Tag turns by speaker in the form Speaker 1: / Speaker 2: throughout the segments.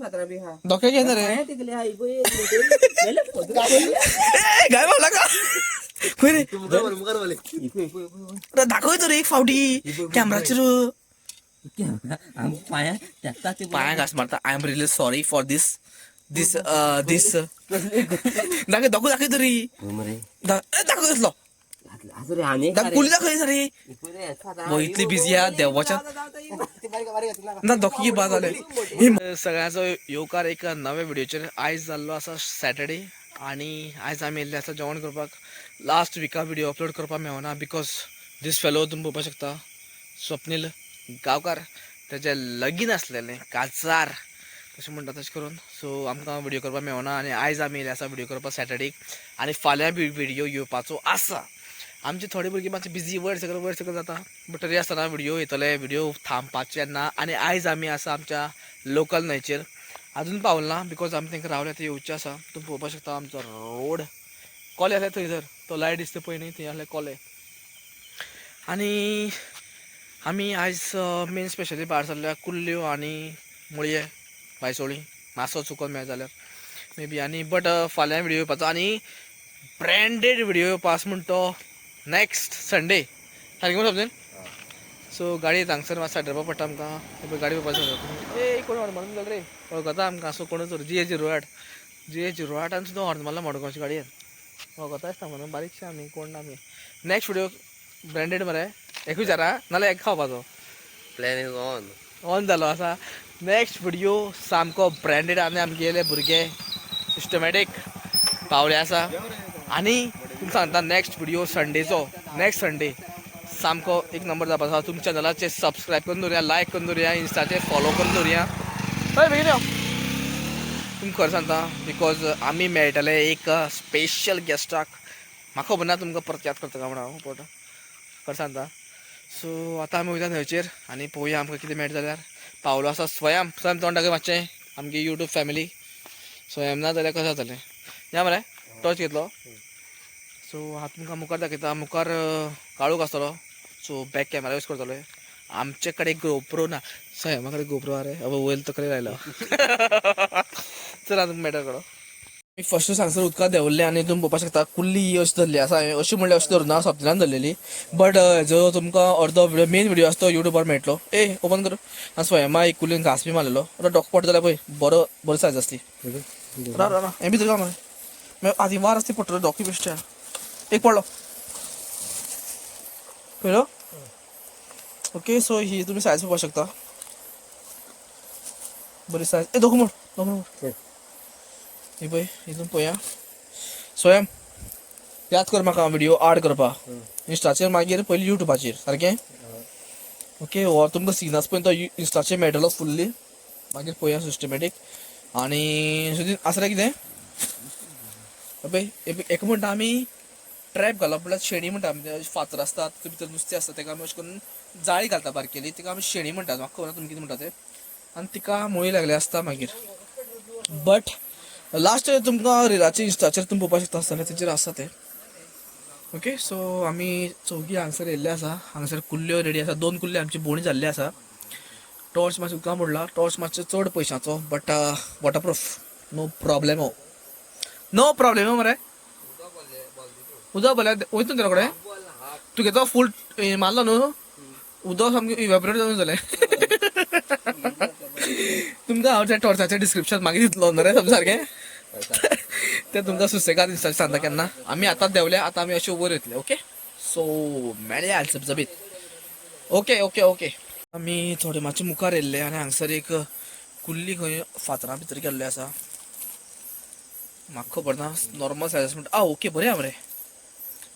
Speaker 1: धोके घेणार रे काय बोला का दाखवतो रे एक फावटी कॅमेराचेर पाया घास मारता. I am really sorry for this दाखव तरी दाखवतलो कुली दाखव रे इतली बिझी आहे देवाच्या ना दोघी बाद झाले सगळ्यांचो येवकार एक नव्या व्हिडिओचेर. आयज जाल्लो आसा सॅटर्डे आणि आयज आमी येयल्ले आसा जेवण करपाक. लास्ट विका व्हिडिओ अपलोड करपाक मेळना बिकॉज दीस फेलो तुमी पळोवपाक शकता स्वप्नील गांवकार तेजें लगीन आसलेलें काजार तशें म्हणटा तशें करून. सो आमकां व्हिडिओ करपाक मेळना आनी आयज आमी येयले आसा व्हिडिओ करपाक सॅटर्डेक आनी फाल्यां व्हिडिओ येवपाचो आसा. आमचे थोडे भुरगीं मातशे बिजी वयर सकयल जाता बट तरी आसतना व्हिडिओ येतले व्हिडिओ थांबपाचे ना. आनी आयज आमी आसा आमच्या लोकल न्हंयचेर अजून पावलना बिकॉज आमी तांकां रावले ते येवचे आसा. तुमी पळोवपाक शकता आमचो रोड कोले आसले थंयसर तो लायट दिसता पळय न्ही थंय आसले कोले. आनी आमी आयज मेन स्पेशली भायर सरल्या कुल्ल्यो आनी मुळये बायसोळी मासो चुकोन मेळ्ळो जाल्यार मे बी. आनी बट फाल्यां व्हिडिओ येवपाचो आनी ब्रँडेड व्हिडिओ येवपाचो म्हणटा तो नेक्स्ट संडे सारकें म्हणून समजेन. सो गाडी हांगसर मातसो धरपा पडटा आमकां गाडी पळोवपाक ए कोण हॉर्न मारून रे वळखता आमकां सो कोण जी08 सुद्दां हॉर्न मारला मडगांवची गाडयेन वळखता आसता म्हणून बारीकशे आमी कोण आमी. नेक्स्ट व्हिडिओ ब्रँडेड मरे एक विचारा नाल्यार एक खावपाचो
Speaker 2: प्लॅन इज
Speaker 1: ऑन जालो आसा. नेक्स्ट व्हिडिओ सामको ब्रँडेड आनी आमगेले भुरगे सिस्टमॅटीक पावले आसा. आनी तुमकां सांगता नेक्स्ट व्हिडिओ संडेचो नेक्स्ट संडे सामको एक नंबर जावपाचो आसा. तुमच्या चॅनलाचेर सबस्क्रायब करून दवरया लायक करून दवरया इंस्टाचेर फॉलो करून दवरया. हय बेगीन यो तुमकां खरें सांगता बिकॉज आमी मेळटले एक स्पेशल गेस्टाक म्हाका खबर ना तुमकां परत याद करता काय म्हणून हांव पोट खरें सांगता. सो आतां आमी वयता न्हंयचेर आनी पळोवया आमकां कितें मेळटा जाल्यार. पावलो आसा स्वयं तोंड दाखय मातशें आमगे यूट्यूब फॅमिली. स्वयं ना जाल्यार कशें जातलें या मरे टॉर्च घेतलो. सो हांव तुमकां मुखार दाखयता. मुखार काळोख आसतलो सो बॅक कॅमेरा यूज करतलो. आमचे कडेन गोप्रो ना सयमा कडेन गोप्रो आरे वयर तकले लायला चल तुमकां मॅटर करो. मी फर्स्ट हांगसर उदकां देंवल्लें आनी तुमी पळोवपाक शकता कुल्ली अशी धरली आसा. अशी म्हणल्यार अशी धरना सोंपतल्यान धरलेली बट जो तुमकां अर्दो व्हिडिओ मेन व्हिडिओ आसा तो युट्यूबार मेळटलो. ए ओपन कर. हांव स्वयंमा एक कुल्लीन घास बी मारलेलो डॉक पडटा जाल्यार पळय बरो सायज आसली. ना हें भितर काय मरे आदी वार आसती पडटलो डॉकी बेश्टे एक पडलो पळयलो. ओके सो ही तुम्ही सायज पळोवपाक शकता बरी सायज. ए दोग मोड ही पळय हितून पळया स्वयं याद कर म्हाका व्हिडिओ आड करपाक इंस्टाचेर मागीर पयलीं युट्यूबाचेर सारकें. ओके हो तुमकां सिग्नल्स पळय तो इंस्टाचेर मेळटलो फुल्ली मागीर पळया सिस्टमॅटीक. आनी आसलें कितें पळय एक म्हणटा आमी ट्रॅप घालप म्हणल्यार शेणी म्हणटा आमी फातर आसता तितून भितर नुस्तें आसता तेका आमी अशें करून जाळी घालता बारकेली तिका आमी शेणी म्हणटात. म्हाका खबर ना तुमी कितें म्हणटा तें. आनी तिका मुळी लागले आसता मागीर. बट लास्ट तुमकां रिलाचेर इंस्टाचेर तुमी पळोवपाक शकता आसतलें तेचेर आसा तें. ओके सो आमी चौगी हांगसर येयल्ले आसा. हांगसर कुल्ल्यो रेडी आसा 2 कुल्ले आमची बोणी जाल्ली आसा. टॉर्च मातशें उदकां पडला टॉर्च मातशें चड पयशांचो बट वॉटरप्रूफ नो प्रॉब्लेमो मरे. उदक बोल्या वयता तेरा कडेन तुगे तो फूल मारलो न्हू उदक सामकें इवॅपोरेट जावन जालें. तुमकां हांव त्या टॉर्चाचें डिस्क्रिप्शन मागीर दितलो न्हू रे समज सारकें तें तुमकां सुसेगाद दिसता सांगता केन्ना. आमी आतांच देंवल्या आतां आमी अशें वयर येतले. ओके सो मेळया झबझबीत. ओके ओके ओके आमी थोडे मातशे मुखार येयल्ले आनी हांगसर एक कुल्ली खंय फातरां भितर गेल्ले आसा. म्हाका खबर ना नॉर्मल सायज म्हणटा ओके बरें आहा मरे.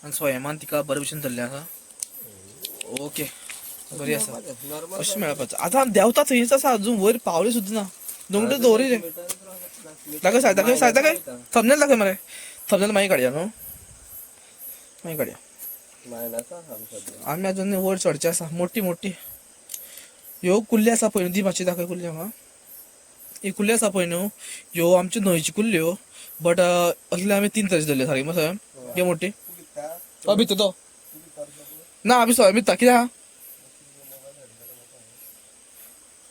Speaker 1: आनी स्वयंमान तिका बरे भशेन धरलें आसा. ओके बरी आसा अशें मेळपाचें. आतां देंवता थंयच आसा अजून वयर पावले सुद्दां ना. दोंगटे दवरी रे दाखय सायज दाखय थंबनेल दाखय मरे. थंबनेल मागीर काडया न्हू मागीर काडया. आमी अजून वयर चडचे आसा मोठी ह्यो कुल्ली आसा पळय दी मातशी दाखय कुल्ली हांगा. ही कुल्ली आसा पळय न्हू ह्यो आमच्यो न्हंयच्यो कुल्ल्यो बट असले आमी 3 तरेचे धरले सारकें मसा घे मोठी भितर तो ना आमी सो भितर कितें आहा.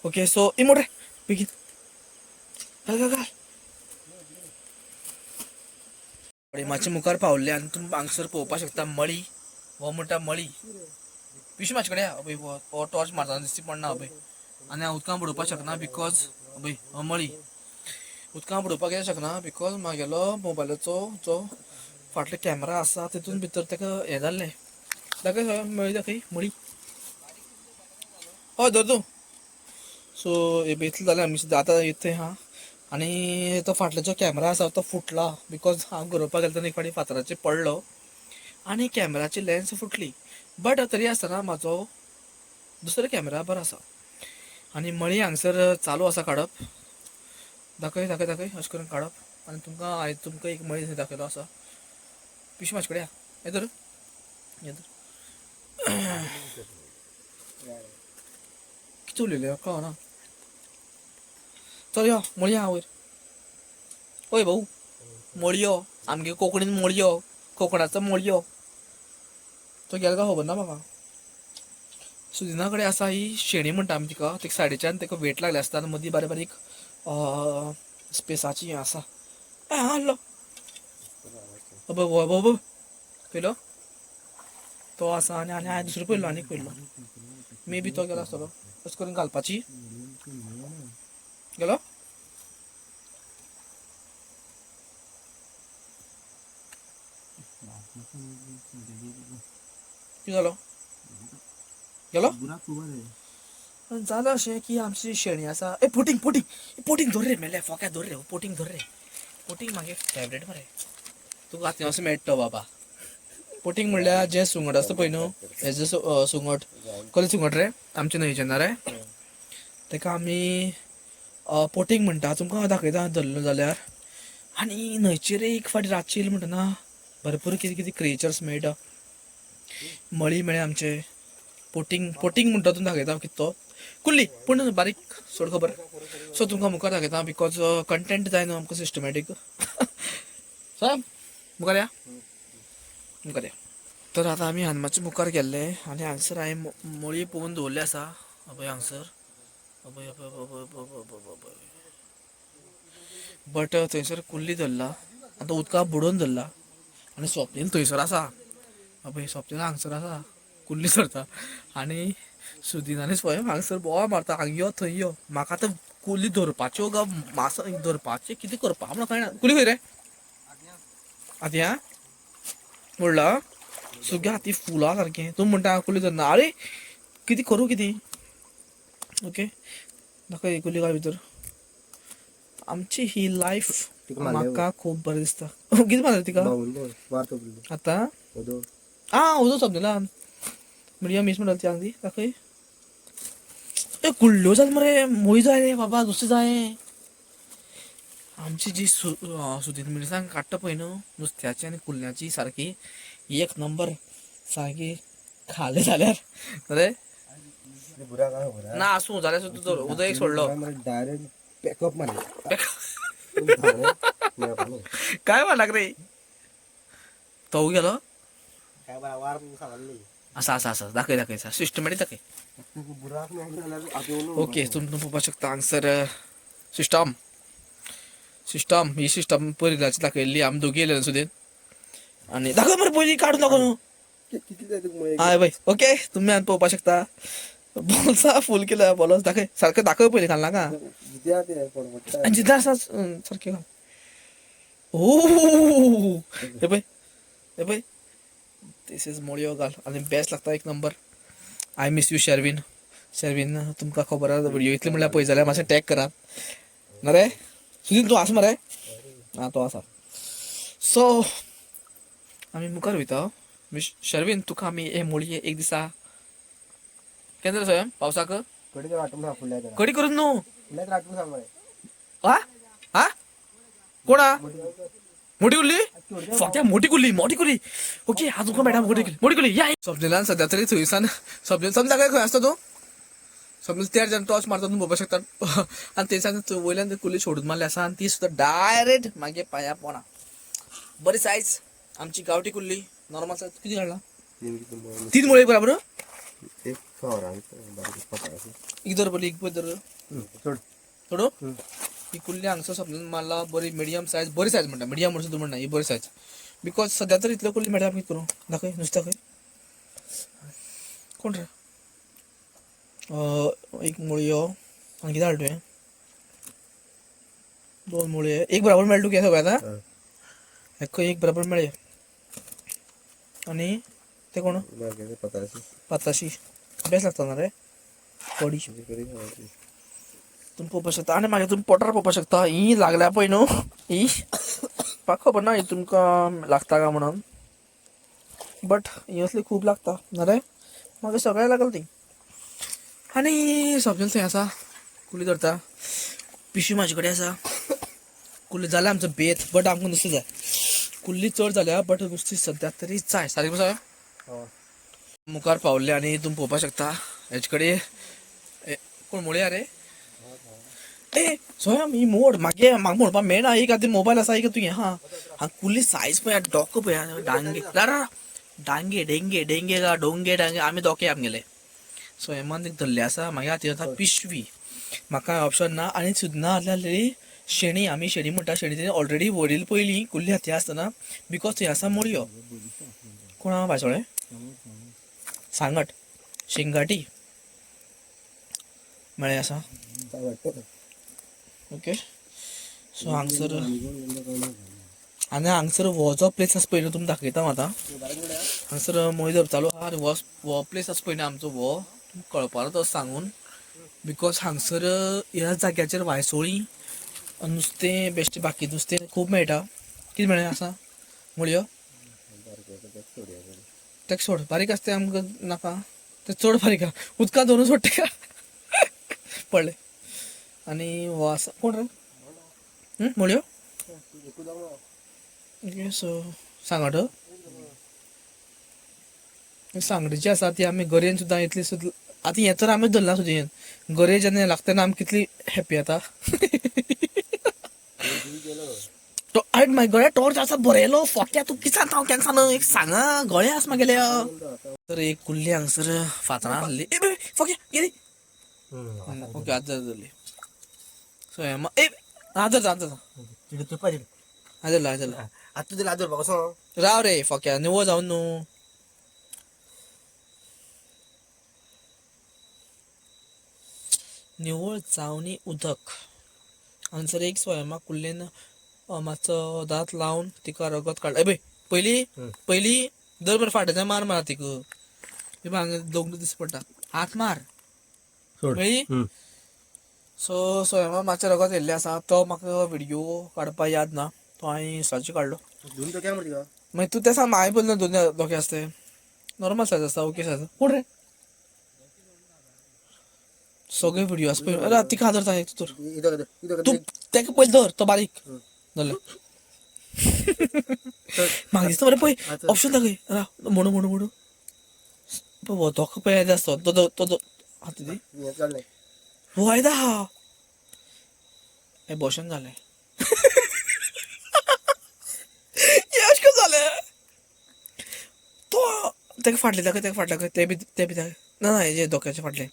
Speaker 1: ओके सो इमोट रे बेगीन घाल माचे मुखार पावले आणि तुम्ही हांगसर पळोवपाक शकता मळी हो म्हणटा मळी पिशवी म्हाजे कडेन अभय हो टॉर्च मारतना दिसती पडना अभय आनी हांव उदकांत बुडोवपाक शकना बिकॉज अभय हो मळी उदकांत बुडोवपाक कित्याक शकना बिकॉज म्हागेलो मोबायलाचो जो फाटलो कॅमेरा आसा तितून भितर ताका हें जाल्लें दाखय मळी दाखय मळी हय धर तूं सो हे इतलें जालें आमी सुद्दां आतां इथे हा आणि तो फाटलो जो कॅमेरा आसा तो फुटला बिकॉज हांव गरोवपाक गेलो तेन्ना एक फावटी फातराचेर पडलो आनी कॅमेराची लेन्स फुटली बट तरी आसतना म्हाजो दुसरो कॅमेरा बरो आसा आनी मळी हांगसर चालू आसा काडप दाखय दाखय दाखय अशें करून काडप आनी तुमकां हांवें तुमकां एक मळी दाखयलो आसा पिशवी म्हाजे कडेन हे धर कितें उलयलें कळना चल यो मळयो हा वयर ओय भाऊ मळयो आमगे कोंकणीन मळयो कोकणाचो मळयो तो गेलो काय खबर ना म्हाका सुदिना कडेन आसा ही शेणी म्हणटा आमी तिका तेका सायडीच्यान तेका वेट लागले आसता आनी मदीं बारीक बारीक स्पेसाची हें आसा आहलो बाबा पयलो तो आसा आनी आनी हांवें दुसरो पयलो आनीक पयलो मे बी तो गेलो आसतलो अशें करून घालपाची गेलो कितें जालो गेलो जालें अशें की आमची शेणी आसा ए पोटींग पोटींग पोटींग धर रे मेले फोक्या धर रे पोटींग धर रे पोटींग म्हागे फेवरेट मरे तुका आतां असो मेळटा बाबा पोटींग म्हणल्यार जें सुंगट आसता पळय न्हू हेजें सुंगट कसलें सुंगट रे आमचे न्हंयचें ना रे ताका आमी पोटींग म्हणटा तुमकां दाखयता धरलो जाल्यार आनी न्हंयचेर एक फावटी रातची येयली म्हणटना भरपूर कितें कितें क्रिएचर्स मेळटा मळी मेळ्ळे आमचे पोटींग पोटींग म्हणटा तूं दाखयता कितें तो कुल्ली पूण बारीक सोड खबर सो तुमकां मुखार दाखयता बिकॉज कंटेंट जाय न्हू आमकां सिस्टमॅटीक सांग मुखार या मुखार या तर आतां आमी हनुमानच्या मुखार गेल्ले आनी हांगसर हांवें मळी पळोवन दवरले आसा अभय हांगसर अभय अभय अभय बट थंयसर कुल्ली धरला आनी तो उदकांत बुडोवन धरला आनी स्वप्नील थंयसर आसा अभय स्वप्नील हांगसर आसा कुल्ली धरता आनी सुदिनानी स्वयं हांगसर बोवाळ मारता हांग यो थंय यो म्हाका आतां कुल्ली धरपाच्यो काय मास धरपाचें कितें करपा म्हणून कळना कुल्ली खंय रे आत्या म्हणला सगळें हाती फुलां सारकें तूं म्हणटा कुल्ली धरना अरे कितें करूं कितें ओके दाखय कुल्ली घाल भितर आमची ही लायफ म्हाका खूब बरें दिसता कितें मारता तिका आतां उदो समजला मिडिया मिस म्हणटा ती दी दाखय ए कुल्ल्यो जाल मरे मोय जाय रे बाबा नुस्तें जाय आमची जी सुदीन मिरसांग काडटा पळय न्हू नुस्त्याची आनी कुल्ल्याची सारकी एक नंबर सारकी खाले जाल्यार अरे ना आसूं जाल्यार सुद्दां उदक एक सोडलो
Speaker 2: डायरेक्ट पॅकअप मारले
Speaker 1: काय म्हणलाक रे तो गेलो आसा आसा आसा दाखय दाखय सिस्टमॅटीक दाखय ओके तुमी पळोवपाक शकता हांगसर सिस्टम सिस्टम ही सिस्टम पयलींची दाखयल्ली आमी दोगी येयले सुदीन आनी दाखय मरे पयलीं काडून दाखय न्हू हय बाय ओके तुमी आनी पळोवपाक शकता बॉल्सा फूल केला बॉलस दाखय सारकें दाखय पयलीं घाल नाका आनी जिद्द आसा सारकें घाल ओ हे पळय दिस इज मोडयो घाल आनी बेस्ट लागता एक नंबर आय मिस यू शेरवीन तुमकां खबर आसा व्हिडिओ इतले म्हणल्यार पळय जाल्यार मातशें टॅग करात मरे सुदीन तूं आसा मरे आं तो आसा सो आमी मुखार वयता शेरवीन तुका आमी हे मोळये एक दिसा केन्ना स्वयं पावसाक कडी करून न्हू हा कोणा मोठी कुल्ली फक्या मोठी कुल्ली ओके हा तुका मॅडम मोठी कुल्ली या स्वप्निलान सध्या तरी थंयसान स्वप्नील समजा काय खंय आसता तूं स्वप्नील त्या जाण टॉर्च मारता तुम्ही पळोवपाक शकता आनी थंयसान वयल्यान ती कुल्ली सोडून मारली आसा आनी ती सुद्दां डायरेक्ट मागे पांया पोना बरी सायज आमची गांवठी कुल्ली नॉर्मल सायज किती काडला 3 मोळी बराबर एक दर बोली एक दर सोडू ही कुल्ली हांगसर समजून मला बरी मिडियम सायज बरी सायज म्हणटा मिडियम म्हणून सुद्दां म्हणना ही बरी सायज बिकॉज सध्या तर इतल्यो कुल्ली मेळटा कितें करूं दाखय नुस्तें दाखय कोण रे एक मुळयो आनी कितें हाडलें तुवें 2 मुळये एक बराबर मेळटा तुका सगळें आतां एक बराबर मेळ्ळे आनी ते कोण पाताशी बेस्ट लागता ना रे कडी तुम्ही पळोवपाक शकता आनी मागीर तुमी पोटार पळोवपाक शकता ही लागल्या पळय न्हू ही म्हाका खबर ना ही तुमकां लागता काय म्हणून बट ही असली खूब लागता ना रे म्हाका सगळें लागला ती आनी समजून थंय आसा कुल्ली धरता पिशवी म्हाजे कडेन आसा कुल्ली जाल्या आमचो बेत बट आमकां नुस्तें जाय कुल्ली चड जाल्या बट नुस्तें सद्याक तरी जाय सारकें सांग मुखार पावल्ले आनी तुमी पळोवपाक शकता हेजे कडेन कोण मुळया रे ए सोयम ही मोड म्हाका म्हणपाक मेळना एक आतां मोबायल आसा एक तुवें हा कुल्ली सायज पळय डोको पळय डांगे डांगे डेंगे डेंगे का डोंगे डांगे आमी दोके आमगेले सो हेमान एक धरले आसा मागीर हाती आतां पिशवी म्हाका ऑप्शन ना आनी सुद्दां आसलेली शेणी आमी शेणी म्हणटा शेणी तेणी ऑलरेडी वडील पयलीं कुल्ली हाती आसतना बिकॉज थंय आसा मोडयो कोण आहा भाशोळे सांगट शेंगाटी म्हळें आसा ओके सो हांगसर आनी हांगसर हो जो प्लेस आसा पळय न्हू तुमकां दाखयता आतां हांगसर मोय धरतालो आनी हो प्लेस आसा पळय न्हू आमचो हो तुमकां कळपाना तो सांगून बिकॉज हांगसर ह्या जाग्याचेर वायसोळी नुस्तें बेश्टें बाकी नुस्तें खूब मेळटा कितें मेळ्ळें आसा मुळयो तेका सोड बारीक आसता तें आमकां नाका तें चड बारीक आहा उदकांत धरून सोड तेका पडलें आनी हो आसा कोण रे मुळयो ओके सो सांगट सांगटी जी आसा ती आमी गरयेन सुद्दां इतली सुद्दां आतां हें तर आमी धरला सुद्दां गरये जेन्ना लागता तेन्ना आमी कितली हॅप्पी जाता म्हागे गळ्या टॉर्च आसा बरयलो फोक्या तूं कितें सांगता हांव केन्ना सांग एक सांगा गळे आसा म्हागेले तर एक कुल्ली हांगसर फातरां आसली ए फोक्या गेली ओके आतां धरली सो हें ए आदर आदरला आदरला
Speaker 2: आतां दिला आदर म्हाका सांग
Speaker 1: राव रे फोक्या निवळ जावन न्हू निवळ जावनी उदक हांगसर एक स्वयंपाक कुल्लेन मातसो दांत लावन तिका रगत काडला ए पयली दर बरें फाटल्यान मार मार तिका हांगा दोगून दिस पडटा हात मार मेळ्ळी सो स्वयंपाक मातशें रगत येयल्लें आसा तो म्हाका व्हिडिओ काडपाक याद ना तो हांवें इंस्टाचेर काडलो मागीर तूं तें सांग हांवें पयलें दोन दोके आसता नॉर्मल सायज आसता ओके सायज कोण रे सगळे व्हिडिओ आसा पळय अरे तिका धरता एक तर तूं तेका पयलीं धर तो बारीक धरलें म्हाका दिसता बरें पळय ऑप्शन दाखय राव म्हणू म्हणू म्हणू पळय हो धोको पळय येता आसतो तो हाती दी हो आयदा हा एबॉर्शन जालें अशें करून जालें तो तेका फाटलें दाखय ते बी दाखय ना हेजे धोक्याचे फाटले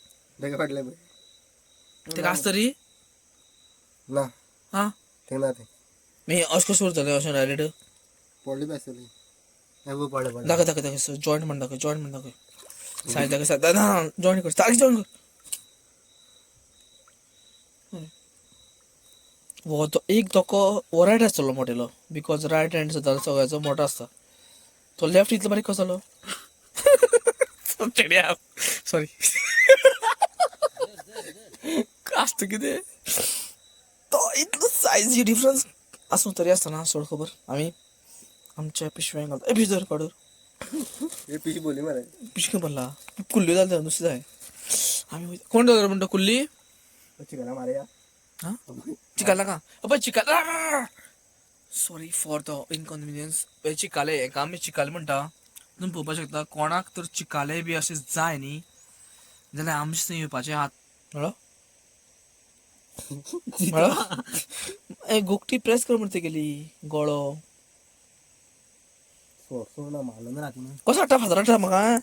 Speaker 1: तेका आसता तरी
Speaker 2: ना
Speaker 1: हा
Speaker 2: ना ते
Speaker 1: मी अशें कशें उरतलें अशें डायरेक्ट
Speaker 2: पडली बी आसतली पडलें
Speaker 1: दाखय जॉयंट म्हण दाखय सायड दाखय सायड ना जॉयंट कर सारकी जॉयंट कर हो तो एक धोको हो रायट आसतलो मोठेलो बिकॉज रायट हँड सुद्दां सगळ्याचो मोठो आसता तो लेफ्ट इतलो बारीक कसो सॉरी आसता कितें तो इतलो सायजी डिफरन्स आसूं तरी आसतना सोड खबर आमी आमच्या पिशव्यांक घालता भितर काडून
Speaker 2: पिशी बोली मरे
Speaker 1: पिशवी भरला कुल्ल्यो जाल्या नुस्तें जाय आमी कोण धर म्हणटा कुल्ली
Speaker 2: चिकना मारया
Speaker 1: हा चिकाला का पळय चिकाला sorry for the inconvenience Chicalim हेका आमी चिकाले म्हणटा तुमी पळोवपाक शकता कोणाक तर चिकाले बी अशें जाय न्ही जाल्यार आमचे थंय येवपाचे हात मेळ्ळो मेळ्ळो गोगटी प्रेस कर म्हणटा गेली गळो कसो हाडटा फातर हाडटा म्हाका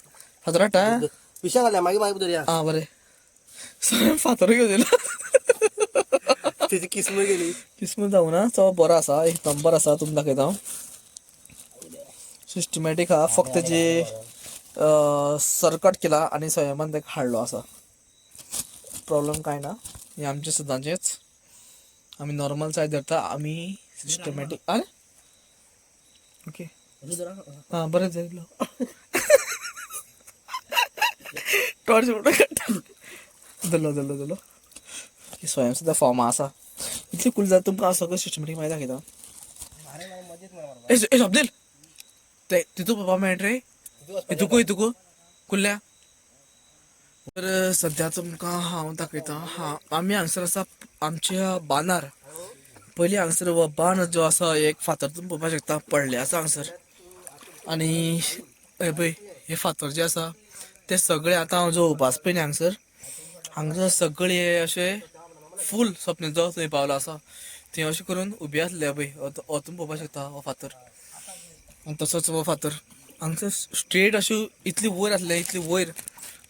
Speaker 1: फातर हाडटा
Speaker 2: पिशा घाल्या मागीर मागीर धरया
Speaker 1: आं बरें फातर घेवन येयला
Speaker 2: त्याची किस्मत गेली.
Speaker 1: किस्मत जाऊ ना तो बरो आसा एक नंबर आसा तुमकां दाखयता सिस्टमॅटीक हा फक्त जे सरकट केला आणि स्वयंमान ते हाडलो असा प्रॉब्लेम काय ना हे आमचे सदांचेच आम्ही नॉर्मल सायज धरता आम्ही सिस्टमॅटीक अरे ओके हां बरें जायलो टॉर्च उडो धरलो धरलो धरलो स्वयं सुद्धा फॉर्म आसा इतली कूल जाता तुमकां सगळं सिस्टमॅटीक माहिती दाखयता ए अब्दुल ते तितू पप्पा मेळट रे इतुकू कुल्ल्या तर सध्या तुमकां हांव दाखयता आमी हांगसर आसा आमच्या बांदार पयलीं हांगसर बांद जो आसा एक फातर तुमी पळोवपाक शकता पडले आसा हांगसर आनी हे पळय हे फातर जे आसा ते सगळे आतां हांव जो उपास पळय हांगसर सगळे अशे फूल सपनेचो थंय पावलो आसा थंय अशें करून उबे आसले पळय हो तुमी पळोवपाक शकता हो फातर आनी तसोच हो फातर हांगसर स्ट्रेट अशी इतली वयर आसले इतली वयर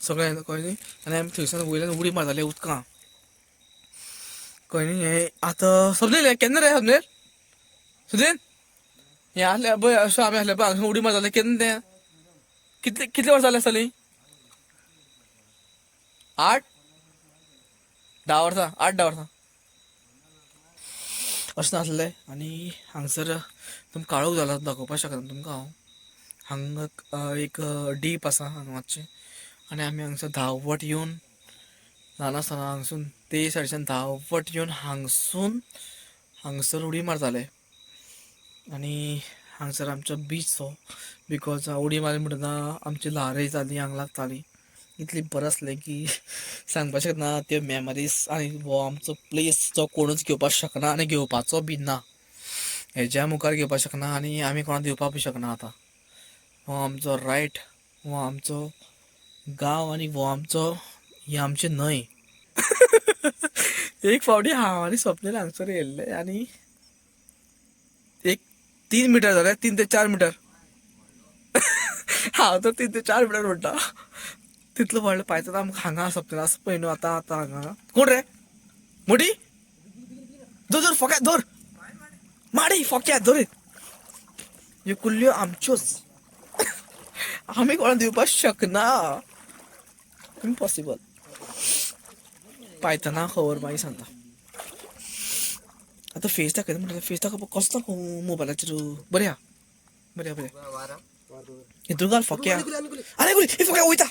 Speaker 1: सगळें कळ्ळें न्ही आनी आमी थंयसान वयल्यान उडी मारताले उदकां कळ्ळें न्ही हें आतां समजेल हें केन्ना रे समजेल सुदेन हें आसलें पळय अशें आमी आसले पळय हांगा उडी मारताले केन्ना तें कितले वर्सां जालीं आसतलीं 8-10 वर्सां 8-10 वर्सां अशें नासलें आनी हांगसर तुमकां काळोख जाला दाखोवपाक शकना तुमकां हांगा एक डीप आसा हांगा मातशें आनी आमी हांगसर धांवत येवन ल्हान आसतना हांगसून ते सायडीच्यान धांवत येवन हांगसर उडी मारताले आनी हांगसर आमचो बीच तो बिकॉज उडी मारली म्हणटना आमची ल्हार येताली हांगा लागताली इतली बरें आसलें की सांगपाक शकना त्यो मेमरीज आनी हो आमचो प्लेस जो कोणूच घेवपाक शकना आनी घेवपाचो बी ना हेज्या मुखार घेवपाक शकना आनी आमी कोणाक दिवपाक बी शकना आतां हो आमचो रायट हो आमचो गांव आनी हो आमचो ही आमची न्हंय एक फावटी हांव आनी स्वप्नील हांगसर येयल्ले आनी एक 3 मिटर जाले 3 ते 4 मिटर हांव तर 3 ते 4 मिटर म्हणटा तितलो व्हडलो पायता आमकां हांगा स्वप्नील आसा पळय न्हू आतां हांगा कोण रे मोठी धर फोक्यात धर माडी फोक्यात धर ह्यो कुल्ल्यो आमच्योच आमी कोणाक दिवपाक शकना इम्पॉसिबल पायतना खबर मागीर सांगता आतां फेस दाखयता म्हणटा फेस दाखोवपाक कसलो मोबायलाचेर बरें बरें हितून घाल फोक्या आरे गुली हे फोक्या वयता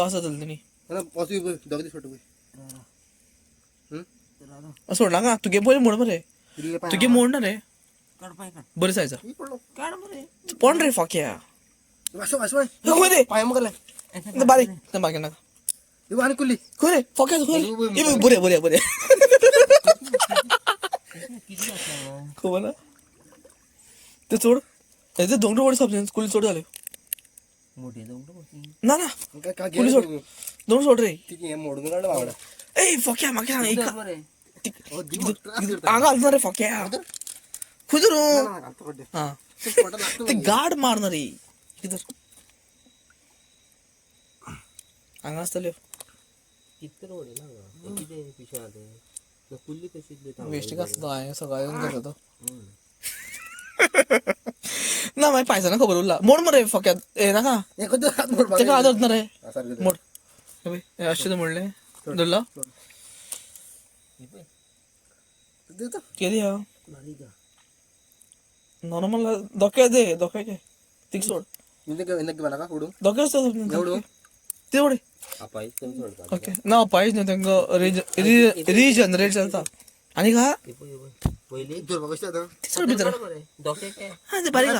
Speaker 1: असं चलता न्ही सोडला का तुगे बरें म्हण मरे तुगे मोड ना रे बरें सायजा पण रे फोक्या बारीक बाकी नाका खंय रे फोक्या खंय बरें खबर ना ते चोड हेजे दोंगरा वडे सबजेक्ट स्कूल चोड जाल्यो ना कुली सोड दोन सोड रे ए फोक्या म्हाका हांगा घालना रे फोक्या खंय धरू हां ते गाड मारना रे किधर हांगा आसतल्यो वेस्ट आसलो हांवें सकाळीं गेलो तो ना मागीर पायसाना खबर उरला मोड मरे फोक्यात हे नाका तेका आदर ना रे मोड अशें म्हणलें धरलो केली हा नॉर्मल धोके दे धोके तीक सोड धोके आसता ते उडे ओके ना पायच न्हू तांकां रिजनरेट जाता आनी का सोड भितर हा ते बारीक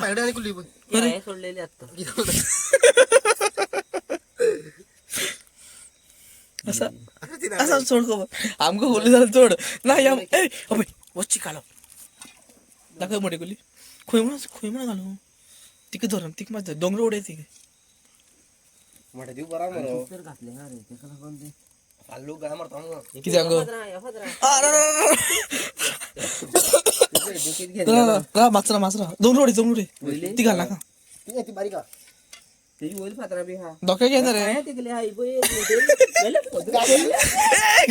Speaker 1: असं सोड खबर आमकां होली जाल्यार चड ना या ए अबय वच्ची कालो दाखय मोठी कुली खंय म्हणून घालू तिका धर तिका मात दोंगर उडय तिका कित्याक माचरा दोंगर उडय ती घाल नाका
Speaker 3: तेजी वयर फातरा बी हा
Speaker 1: धोके घेणार रे
Speaker 3: पाया तेगले हा इबय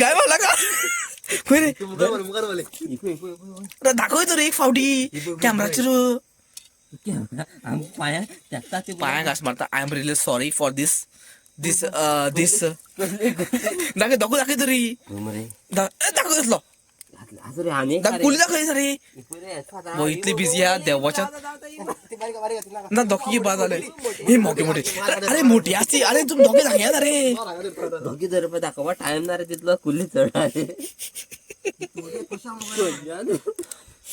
Speaker 1: काय बोला का होय रे
Speaker 2: मुखार बोले
Speaker 1: अरे दाखवतो रे एक फावटी कॅमेराचेर
Speaker 3: आम पाया त्याचा ते
Speaker 1: पाया घास मारता I am really sorry for this दाखव दाखव तरी
Speaker 3: मरे
Speaker 1: दाखव घेतलो
Speaker 3: आज रे हाने
Speaker 1: कुली दाखव रे वो इतली बिझी आहे देवाच्या ना धोके बाद झाले हे मोठे मोठे अरे मोठी असती अरे तुम्ही धोके दाखया ना रे
Speaker 3: दोघी जर रुपये दाखवा टाइम ना रे तिथलं कुल्ली चढ आहे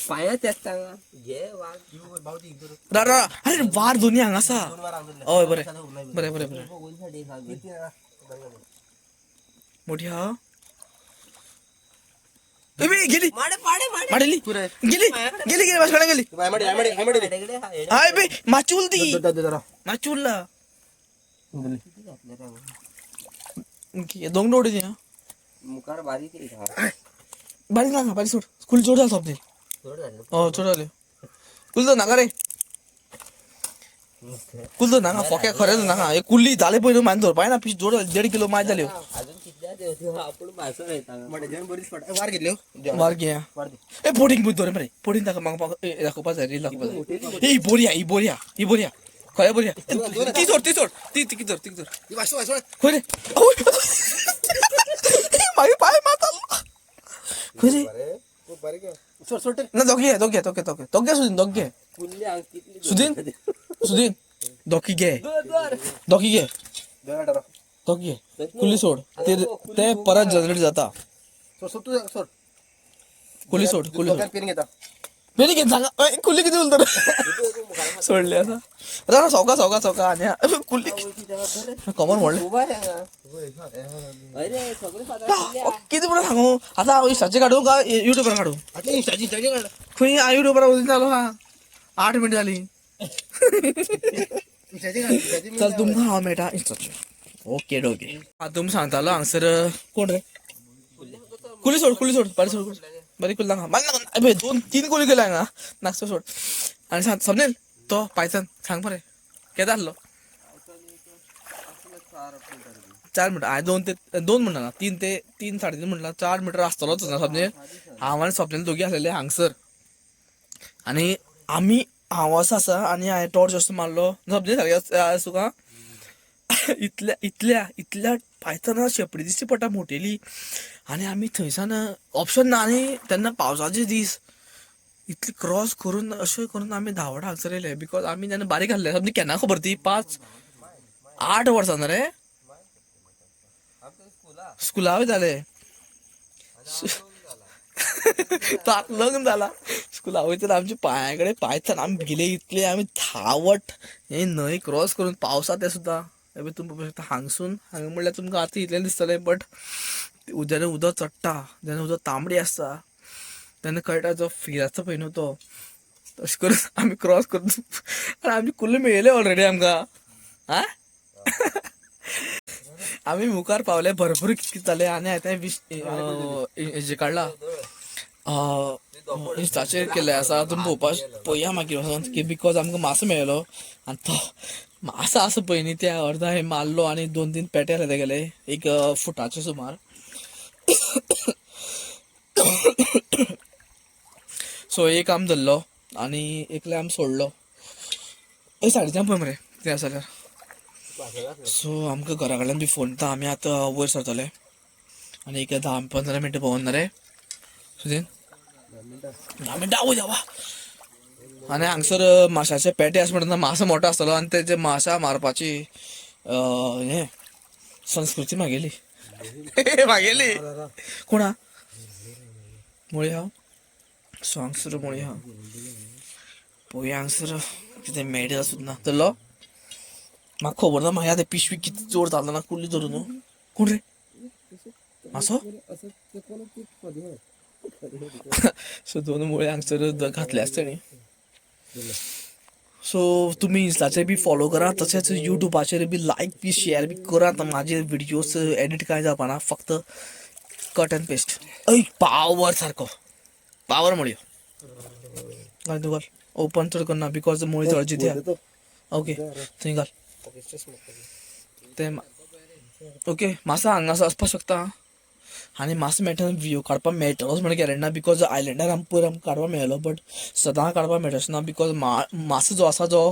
Speaker 3: पाया त्याच सांगा घे वाघ
Speaker 1: अरे वार दोन्ही हांगा आसा हय बरें बरें बरें बरें मोठी हा गेली माडली गेली गेली गेली माझ्याकडे गेली हाय बे माची उलती माची उरला दोन नोडी द्या
Speaker 3: मुखार बारीक
Speaker 1: बारीक ना बारीक सोड स्कूल जोड झालं सोपते हो जोड झाले कुल तर नाका रे कुल तर नाका फोक्या खरेच नाका हे कुल्ली झाले पहिले मान धर पाय ना पीस जोड 1.5 किलो माय झाले
Speaker 3: अजून कितल्या देव आपण भाषण येता
Speaker 2: वार घेतले
Speaker 1: मार घ्या ए बोर्डिंग बुद्ध रे मरे बोर्डिंग दाखवपा जाय रील दाखवपा ही बोरिया खऱ्या बोरिया ती सोड ती किती जोड होय रे मागे पाय माता होय रे ना दोघे सुदीन दोघी घे कुल्ली सोड ते परत जनरेट जाता कुल्ली सोड पेनी घेत सांगा कुल्ली किती बोलतो सोडले असं रा सौका आणि कुल्ली कमर मोडले किती पुढे सांगू आता इंस्टाचे काढू का युट्यूबवर काढू खुई युट्यूबवर उद्या चालू हा 8 मिनिट झाली चल तुमका हा मेटा इंस्टाचे ओके हा तुम सांगतालो हांगसर कोण रे कुली सोड बरी कुल दाखवा मला 2-3 कुली केला हांगा नाचतो सोड आणि सांग समजेल तो पायथन सांग बरे केदा आसलो 4 मिटर हांवें 2 म्हणला ना 3 ते 3-3.5 म्हणला 4 मिटर आसतलोच ना समजे हांव आनी स्वप्नेल दोगी आसलेले हांगसर आनी आमी हांव असो आसा आनी हांवें टॉर्च असो मारलो समजे सारकें तुका इतल्या पायथना शेपडी दिसची पडटा मोटेली आनी आमी थंयसान ऑप्शन ना आनी तेन्ना पावसाचे दीस इतली क्रॉस करून अशें करून आमी धांवड हांगसर येयले बिकॉज आमी जेन्ना बारीक आसले समजे केन्ना खबर ती 5-8 वर्सां ना रे स्कुला वयताले ताक लग्न जाला स्कुला वयतना आमच्या पांया कडेन पायथन आमी भिले इतले आमी धांवट हे न्हंय क्रॉस करून पावसा ते सुद्दां तुमी पळोवंक शकता हांगसून हांगा म्हणल्यार तुमकां आतां इतलें दिसतलें बट जेन्ना उदक चडटा जेन्ना उदक तांबडी आसता तेन्ना कळटा जो फील आसता पळय न्हू तो तशें करून आमी क्रॉस करून आनी आमची कुल्ली मेळयले ऑलरेडी आमकां आ आमी मुखार पावले भरपूर कितें जालें आनी हांवें हेजेर काडला इंस्टाचेर केल्ले आसा तुमी पळोवया मागीर वचोन की बिकॉज आमकां मासो मेळ्ळो आनी तो मासो आसा पळय न्ही त्या अर्दा हांवें मारलो आनी 2-3 पेटे आसले तेगेले 1 फुटाचे सुमार सो एक आम धरलो आनी एकले आम सोडलो हे सायडीच्यान पळय मरे ते आसा जाल्यार सो आमकां घरा कडल्यान बी फोन येता आमी आतां वयर सरतले आनी एक 10-15 मिनटां भोंवन ना रे सुदीन 10 मिनटां आवय देवा आनी हांगसर माशाचे पेटे आसा म्हणटा मासो मोठो आसतलो आनी तेजे माशा मारपाची हे संस्कृती मागेली कोणा मुळी हा सो हांगसर मुळी हा पळोवया हांगसर कितें मेळटा सुद्दां धरलो म्हाका खबर ना म्हाका ते पिशवी कितें जोर जालो ना कुल्ली धरून न्हू कोण रे मासो सो 2 मुळे हांगसर घातले आसता न्ही सो तुम्ही इंस्टाचेर बी फॉलो करा तशेंच युट्यूबाचेर बी लायक बी शेअर बी करात माझे व्हिडिओज एडिट कांय जावपाना फक्त कट एंड पेस्ट पावर सारको पावर म्हणयो घाल ओपन चड करना बिकॉज मुळी जळची त्या ओके थंय घाल ते ओके मासा हांगासर वचपाक शकता आनी मासा मेळटा व्ह्यू काडपाक मेळटलोच म्हणून गॅरंटी ना बिकॉज आयलंडार पयर आमकां काडपाक मेळलो बट सदां काडपाक मेळटच ना बिकॉज मासो जो आसा जो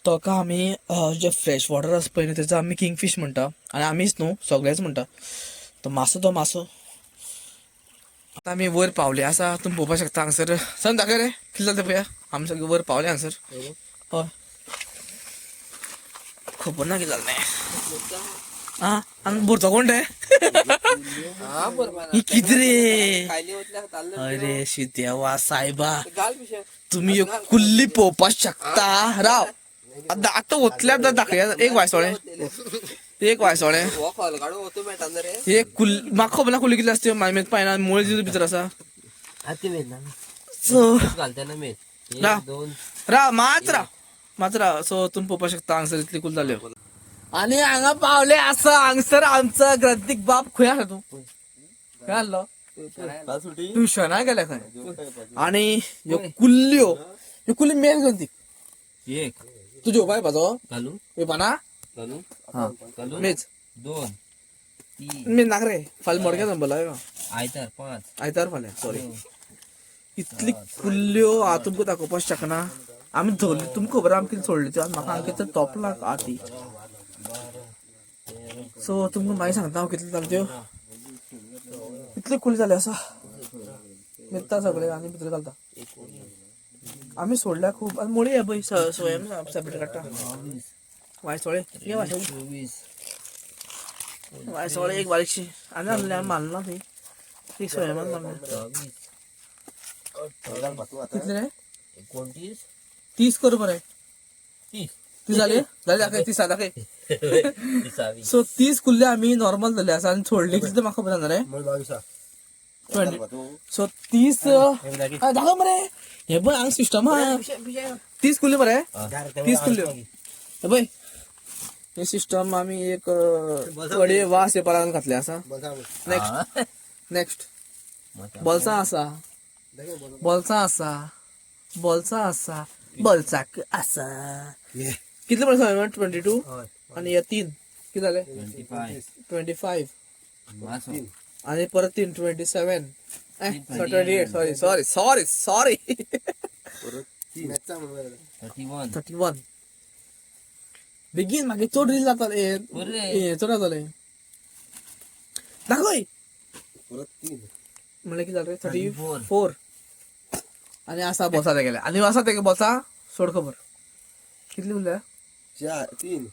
Speaker 1: ताका आमी जे फ्रेश वॉटर आसा पळय न्हू तेजो आमी किंगफीश म्हणटा आनी आमीच न्हू सगळेच म्हणटा तो मासो आतां आमी वयर पावले आसा तुमी पळोवपाक शकता हांगसर सन दाखय रे कितें जालें तें पळया आमी सगळे वयर पावले हांगसर हय खबर ना कितें जालें तें आं आनी भरतो कोण रे ही कितें रे अरे शिदेवा सायबा तुम्ही ह्यो कुल्ली पळोवपाक शकता राव आतां वतल्या दाखया एक वायसोळें हे म्हाका खबर ना कुल्ली कितले आसता मागीर पायना मुळे जितू भितर आसा सो राव मात राव सो तुमी पळोवपाक शकता हांगसर इतली कुल्ल जाल्यो आनी हांगा पावले आसा हांगसर आमचो ग्रंथीक बाप खंय आसा तूं खंय आसलो ट्युशना गेल्या खंय आनी ह्यो कुल्ली मेन ग्रंथीक
Speaker 3: एक
Speaker 1: तू जेवपा येवपाचो
Speaker 3: घालू
Speaker 1: येवपाना
Speaker 3: घालू
Speaker 1: हा
Speaker 3: घालू
Speaker 1: मेज
Speaker 3: दोन तीन
Speaker 1: मेज नाक रे फाल्यां मोडक्या दंबला
Speaker 3: आयतार पांच
Speaker 1: आयतार फाल्यां सॉरी इतली कुल्ल्यो हांव तुमकां दाखोवपाक शकना आमी धरली तुमकां खबर आमी कितें सोडली त्यो आनी म्हाका हांगा कितें तोपला आती सो तुमकां मागीर सांगता हांव कितले जाल्यो त्यो इतली कुल्ली जाली आसा न्हिदता सगळे आनी भितर घालता आमी सोडल्या खूब आनी मोडी हे पळय स्वयं सेपरेट काडटा वायसोळे ये वायसोळे एक बारीकशी आनी आहली आमी मारना ती स्वयंमान मारना कितले रे
Speaker 3: 29
Speaker 1: 30 कर बरे
Speaker 3: 30
Speaker 1: जाली दाखय 30 दाखय
Speaker 3: 30
Speaker 1: सो 30 कुल्ले आमी नॉर्मल जाल्ले आसा आनी सोडले कितले म्हाका खबर ना रे 20 सो 30 दाखय मरे हे पळय हांगा सिस्टम आहा 30 कुल्ले मरे 30 कुल्ल्यो हे पळय हे सिस्टम आमी एक कडे वास येवपाक घातले आसा नेक्स्ट बोल्सां आसा बोल्साक आसा कितले पडले 22 आनी हे 3 किती जाले 25 आनी परत 3 27 28 सॉरी 31 बेगीन मागीर चड रील जाताले चड जाताले दाखय म्हणल्यार कितें जालें 34 आनी आसा बोसा ते गेले आनी आसा तेगे बोसा सोड खबर कितली उरल्या 37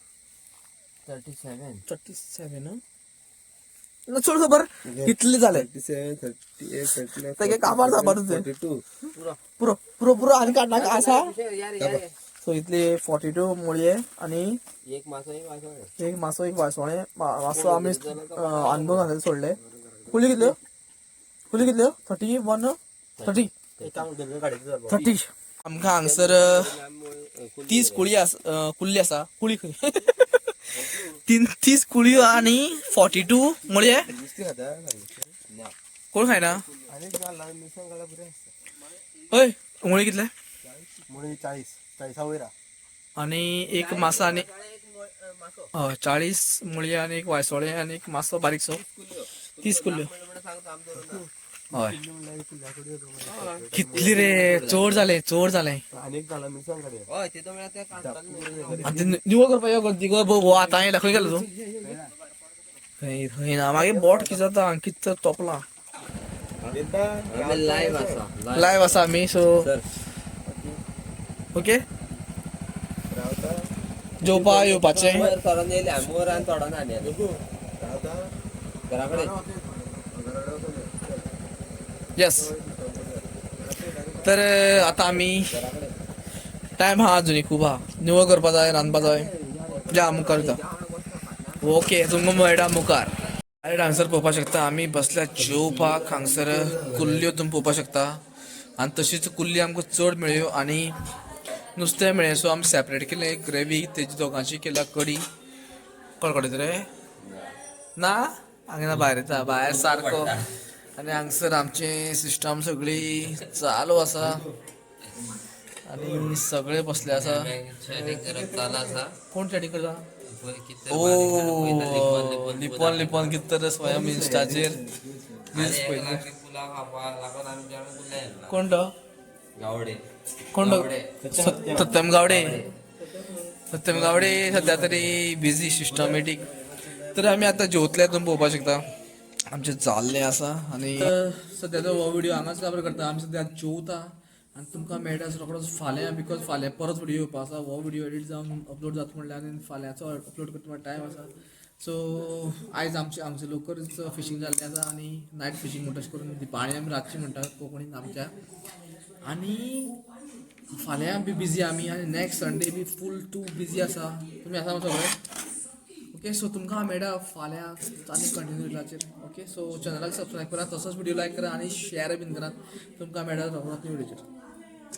Speaker 1: सोड खबर कितले जाले तेगे काबार जाबार पुरो आनी काडना आसा सो इतली 42 मुळये आनी
Speaker 3: एक
Speaker 1: मासो एक वायसोळे मासो आमी अनभव घालून सोडले कुल्ली कितल्यो 30 आमकां हांगसर 30 कुल्ली आसा कुळी खंय 30 कुळयो आनी 42 मुळये कोण खायना हय मुळी कितले
Speaker 2: 40 वयर
Speaker 1: आनी एक मासो आनी 40 मुळये आनी एक वायसोळे आनी एक मासो बारीकसो 30 कुल्ल्यो हय कितली रे चड जाले निवळ करपा यो गर्दी गो आतां येयला खंय गेलो तूं खंय ना मागीर बोट कितें जाता कितें तोपला लायव्ह आसा आमी सो ओके जेवपा येवपाचें यस तर आतां आमी टायम आहा अजुनी खूब आहा निवळ करपा जाय रांदपा जाय या मुखार वयता ओके तुमकां मेळटा मुखार हांगसर पळोवपाक शकता आमी बसल्या जेवपाक हांगसर कुल्ल्यो तुमी पळोवपाक शकता आनी तशीच कुल्ली आमकां चड मेळ्यो आनी नुस्तें मेळ्ळें सो आमी सेपरेट केलें ग्रेवी तेजी दोगांची केल्या कडी कडकडीत रे ना हांगा भायर येता भायर सारको आनी हांगसर आमचें सिस्टम सगळी चालू आसा आणि सगळे बसले असा.
Speaker 3: शेअरिंग करत चाला असा
Speaker 1: कोण चॅटिंग करता?
Speaker 3: किती
Speaker 1: ओ लिपॉन किती स्वयं इंस्टाचेर रील्स पळयली. कोण तो?
Speaker 3: गावडे
Speaker 1: कोण तो? सत्यम गावडे. सत्यम गावडे सध्या तरी बिझी सिस्टमॅटिक. तर आम्ही आता जेवतले तुम्ही पळोवपाक शकता आमचे जाल्ले आसा. आणि सध्याचो हो व्हिडिओ हांगाच काबर करता. आमी सद्या जेवता आनी तुमकां मेळटा रोखडोच फाल्यां, बिकॉज फाल्यां परत व्हिडिओ येवपा आसा. हो व्हिडिओ एडीट जावन अपलोड जाता म्हणल्यार आनी फाल्यांचो अपलोड करता म्हणल्यार टायम आसा. सो आयज आमचे लोकलच फिशींग जाल्लें आसा आनी नायट फिशींग म्हणटा अशें करून दिपाळी आमी रातची म्हणटा कोंकणीन आमच्या. आनी फाल्यां बी बिजी आमी आनी next Sunday B full too busy आसा. तुमी आसा सगळे ओके. सो तुमकां मेळटा फाल्यां आनी कंटिन्यूचेर. ओके. सो चॅनलाक सबस्क्रायब करा, तसोच व्हिडिओ लायक करा आनी शेअर बीन करात. तुमकां मेळटा रोखडोच न्यू व्हिडिओचेर.